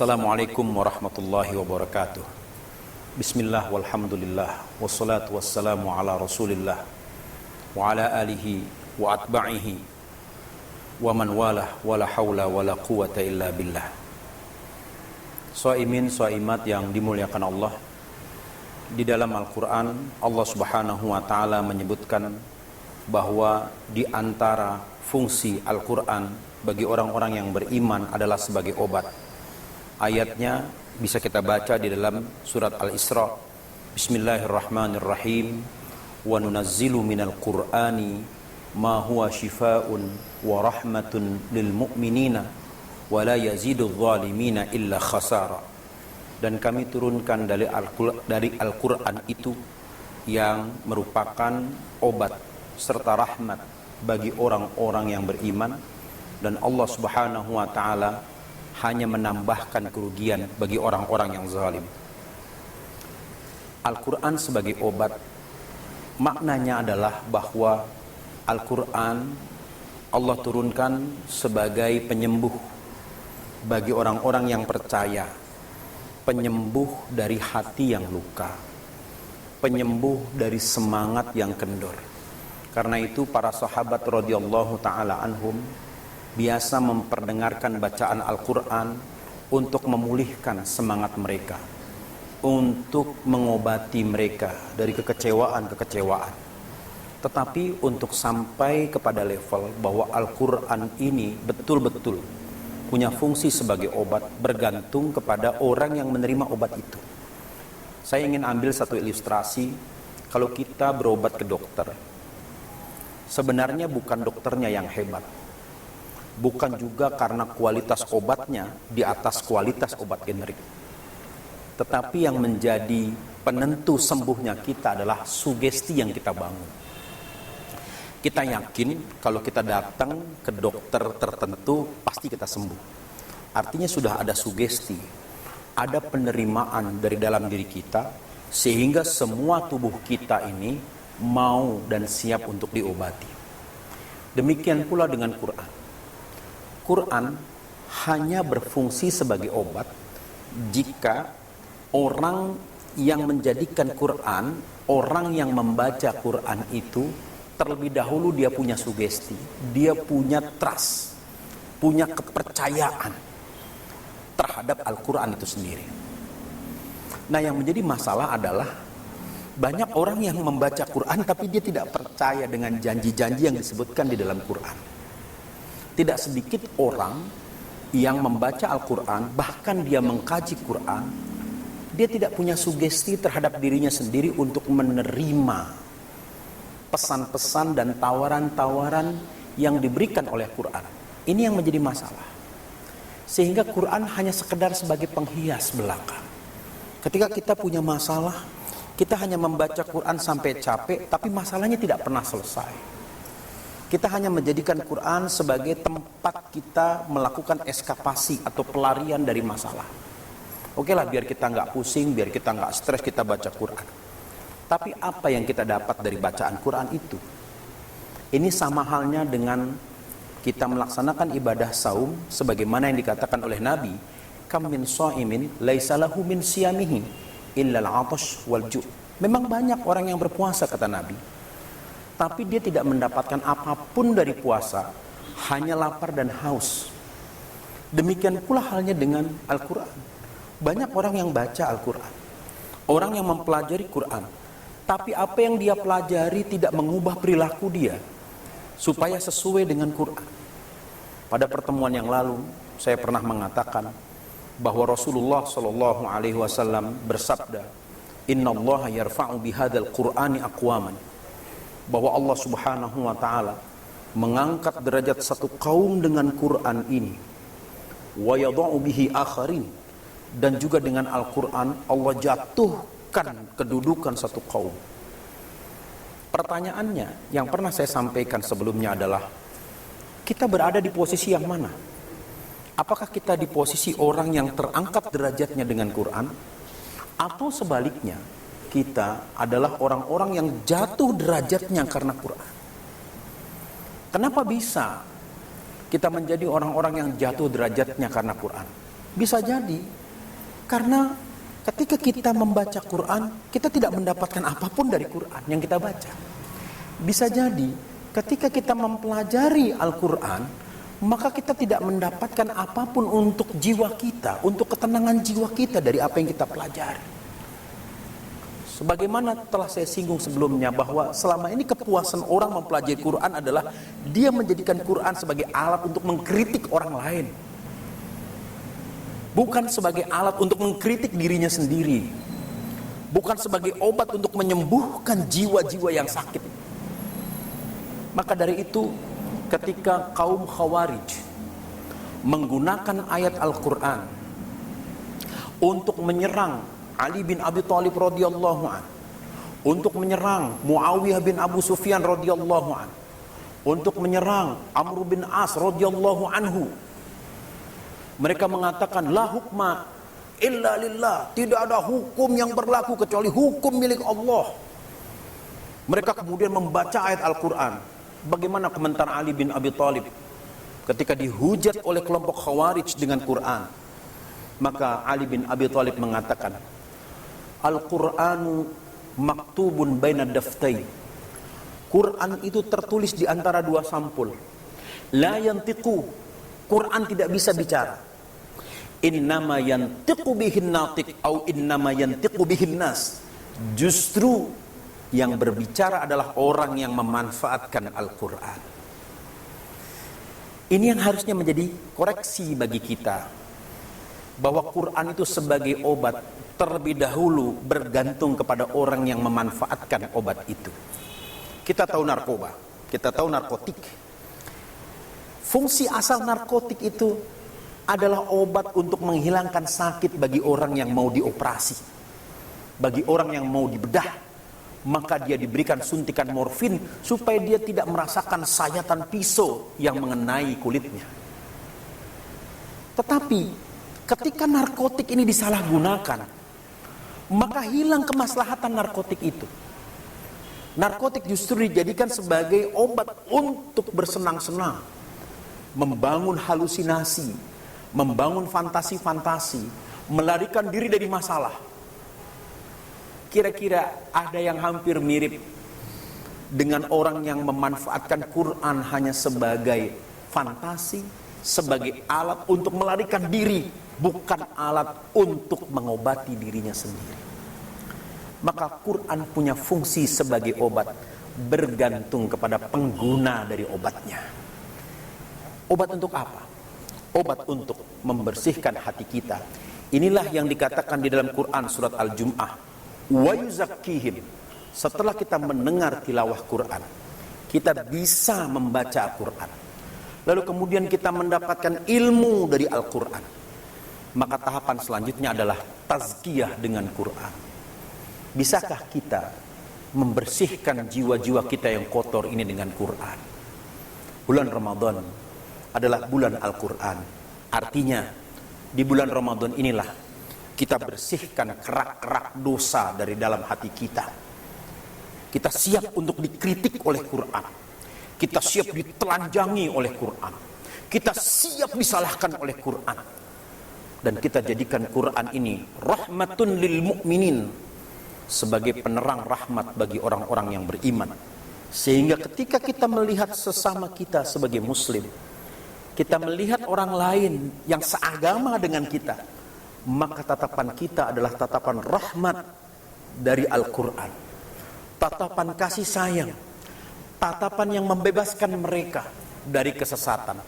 Assalamualaikum warahmatullahi wabarakatuh. Bismillah walhamdulillah wassalatu wassalamu ala rasulillah wa ala alihi wa atba'ihi wa man walah wala hawla wala quwata illa billah. Shaimin shaimat yang dimuliakan Allah, di dalam Al-Quran Allah subhanahu wa ta'ala menyebutkan bahwa di antara fungsi Al-Quran bagi orang-orang yang beriman adalah sebagai obat. Ayatnya bisa kita baca di dalam surat Al-Isra. Bismillahirrahmanirrahim. Wa nunazzilu minal Qur'ani ma huwa shifaa'un wa rahmatun lil mu'minina wa la yazidudz zalimina illa khasara. Dan kami turunkan dari Al-Quran itu yang merupakan obat serta rahmat bagi orang-orang yang beriman, dan Allah subhanahu wa ta'ala hanya menambahkan kerugian bagi orang-orang yang zalim. Al-Quran sebagai obat, maknanya adalah bahwa Al-Quran Allah turunkan sebagai penyembuh bagi orang-orang yang percaya, penyembuh dari hati yang luka, penyembuh dari semangat yang kendor. Karena itu para sahabat radhiyallahu ta'ala anhum biasa memperdengarkan bacaan Al-Quran untuk memulihkan semangat mereka, untuk mengobati mereka dari kekecewaan-kekecewaan. Tetapi untuk sampai kepada level bahwa Al-Quran ini betul-betul punya fungsi sebagai obat, bergantung kepada orang yang menerima obat itu. Saya ingin ambil satu ilustrasi. Kalau kita berobat ke dokter, sebenarnya bukan dokternya yang hebat, bukan juga karena kualitas obatnya di atas kualitas obat generik, tetapi yang menjadi penentu sembuhnya kita adalah sugesti yang kita bangun. Kita yakin kalau kita datang ke dokter tertentu pasti kita sembuh. Artinya sudah ada sugesti, ada penerimaan dari dalam diri kita, sehingga semua tubuh kita ini mau dan siap untuk diobati. Demikian pula dengan Quran. Quran hanya berfungsi sebagai obat jika orang yang menjadikan Quran, orang yang membaca Quran itu terlebih dahulu dia punya sugesti, dia punya trust, punya kepercayaan terhadap Al-Quran itu sendiri. Nah, yang menjadi masalah adalah banyak orang yang membaca Quran tapi dia tidak percaya dengan janji-janji yang disebutkan di dalam Quran. Tidak sedikit orang yang membaca Al-Quran, bahkan dia mengkaji Quran, dia tidak punya sugesti terhadap dirinya sendiri untuk menerima pesan-pesan dan tawaran-tawaran yang diberikan oleh Quran. Ini yang menjadi masalah. Sehingga Quran hanya sekedar sebagai penghias belaka. Ketika kita punya masalah, kita hanya membaca Quran sampai capek, tapi masalahnya tidak pernah selesai. Kita hanya menjadikan Quran sebagai tempat kita melakukan eskapasi atau pelarian dari masalah. Oke lah, biar kita nggak pusing, biar kita nggak stres, kita baca Quran. Tapi apa yang kita dapat dari bacaan Quran itu? Ini sama halnya dengan kita melaksanakan ibadah saum, sebagaimana yang dikatakan oleh Nabi, kam min shaimin laisa lahu min siyamihi illa al-'atash wal ju'. Memang banyak orang yang berpuasa, kata Nabi, tapi dia tidak mendapatkan apapun dari puasa, hanya lapar dan haus. Demikian pula halnya dengan Al-Quran. Banyak orang yang baca Al-Quran, orang yang mempelajari Quran, tapi apa yang dia pelajari tidak mengubah perilaku dia supaya sesuai dengan Quran. Pada pertemuan yang lalu saya pernah mengatakan bahwa Rasulullah SAW bersabda, Innallaha yarfa'u bihadzal Qur'ani aqwaman, bahwa Allah subhanahu wa ta'ala mengangkat derajat satu kaum dengan Quran ini, wa yadha'u bihi akharin, dan juga dengan Al-Quran Allah jatuhkan kedudukan satu kaum. Pertanyaannya yang pernah saya sampaikan sebelumnya adalah, kita berada di posisi yang mana? Apakah kita di posisi orang yang terangkat derajatnya dengan Quran, atau sebaliknya kita adalah orang-orang yang jatuh derajatnya karena Quran? Kenapa bisa kita menjadi orang-orang yang jatuh derajatnya karena Quran? Bisa jadi karena ketika kita membaca Quran, kita tidak mendapatkan apapun dari Quran yang kita baca. Bisa jadi ketika kita mempelajari Al-Quran, maka kita tidak mendapatkan apapun untuk jiwa kita, untuk ketenangan jiwa kita dari apa yang kita pelajari. Sebagaimana telah saya singgung sebelumnya bahwa selama ini kepuasan orang mempelajari Quran adalah dia menjadikan Quran sebagai alat untuk mengkritik orang lain. Bukan sebagai alat untuk mengkritik dirinya sendiri. Bukan sebagai obat untuk menyembuhkan jiwa-jiwa yang sakit. Maka dari itu ketika kaum Khawarij menggunakan ayat Al-Quran untuk menyerang Ali bin Abi Thalib radhiyallahu an, untuk menyerang Muawiyah bin Abu Sufyan radhiyallahu an, untuk menyerang Amr bin As radhiyallahu anhu. Mereka mengatakan la hukma illa lillah, tidak ada hukum yang berlaku kecuali hukum milik Allah. Mereka kemudian membaca ayat Al-Quran. Bagaimana komentar Ali bin Abi Thalib ketika dihujat oleh kelompok Khawarij dengan Quran? Maka Ali bin Abi Thalib mengatakan, Al-Qur'anu maktubun baina daftai. Quran itu tertulis di antara dua sampul. La yantiqu, Quran tidak bisa bicara. Innama yantiqu bihin natiq au innama yantiqu bihin nas. Justru yang berbicara adalah orang yang memanfaatkan Al-Quran. Ini yang harusnya menjadi koreksi bagi kita, bahwa Quran itu sebagai obat terlebih dahulu bergantung kepada orang yang memanfaatkan obat itu. Kita tahu narkoba, kita tahu narkotik. Fungsi asal narkotik itu adalah obat untuk menghilangkan sakit bagi orang yang mau dioperasi, bagi orang yang mau dibedah. Maka dia diberikan suntikan morfin supaya dia tidak merasakan sayatan pisau yang mengenai kulitnya. Tetapi ketika narkotik ini disalahgunakan, maka hilang kemaslahatan narkotik itu. Narkotik justru dijadikan sebagai obat untuk bersenang-senang, membangun halusinasi, membangun fantasi-fantasi, melarikan diri dari masalah. Kira-kira ada yang hampir mirip dengan orang yang memanfaatkan Quran hanya sebagai fantasi, sebagai alat untuk melarikan diri, bukan alat untuk mengobati dirinya sendiri. Maka Quran punya fungsi sebagai obat, bergantung kepada pengguna dari obatnya. Obat untuk apa? Obat untuk membersihkan hati kita. Inilah yang dikatakan di dalam Quran surat Al-Jum'ah, wa yuzakkihim. Setelah kita mendengar tilawah Quran, kita bisa membaca Quran, lalu kemudian kita mendapatkan ilmu dari Al-Quran, maka tahapan selanjutnya adalah tazkiyah dengan Quran. Bisakah kita membersihkan jiwa-jiwa kita yang kotor ini dengan Quran? Bulan Ramadan adalah bulan Al-Quran. Artinya di bulan Ramadan inilah kita bersihkan kerak-kerak dosa dari dalam hati kita. Kita siap untuk dikritik oleh Quran. Kita siap ditelanjangi oleh Quran. Kita siap disalahkan oleh Quran. Dan kita jadikan Quran ini rahmatun lil mu'minin, sebagai penerang rahmat bagi orang-orang yang beriman. Sehingga ketika kita melihat sesama kita sebagai muslim, kita melihat orang lain yang seagama dengan kita, maka tatapan kita adalah tatapan rahmat dari Al-Quran, tatapan kasih sayang, tatapan yang membebaskan mereka dari kesesatan,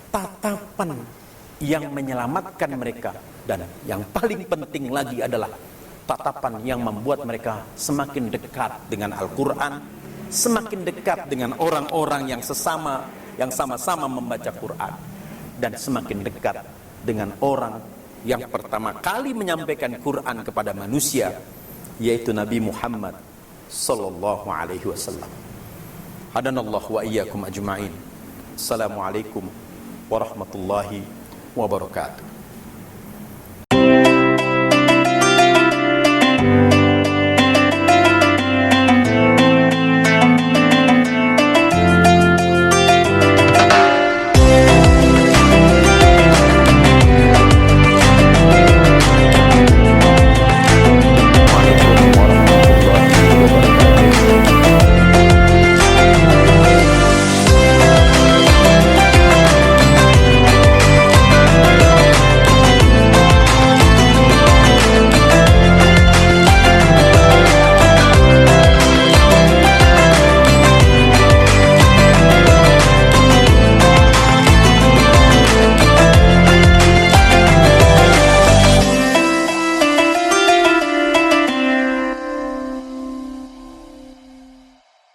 tatapan yang menyelamatkan mereka, dan yang paling penting lagi adalah tatapan yang membuat mereka semakin dekat dengan Al-Quran, semakin dekat dengan orang-orang yang sama-sama membaca Quran, dan semakin dekat dengan orang yang pertama kali menyampaikan Quran kepada manusia, yaitu Nabi Muhammad sallallahu alaihi wasallam. Hadanallahu wa iyyakum ajma'in. Assalamualaikum warahmatullahi wabarakatuh.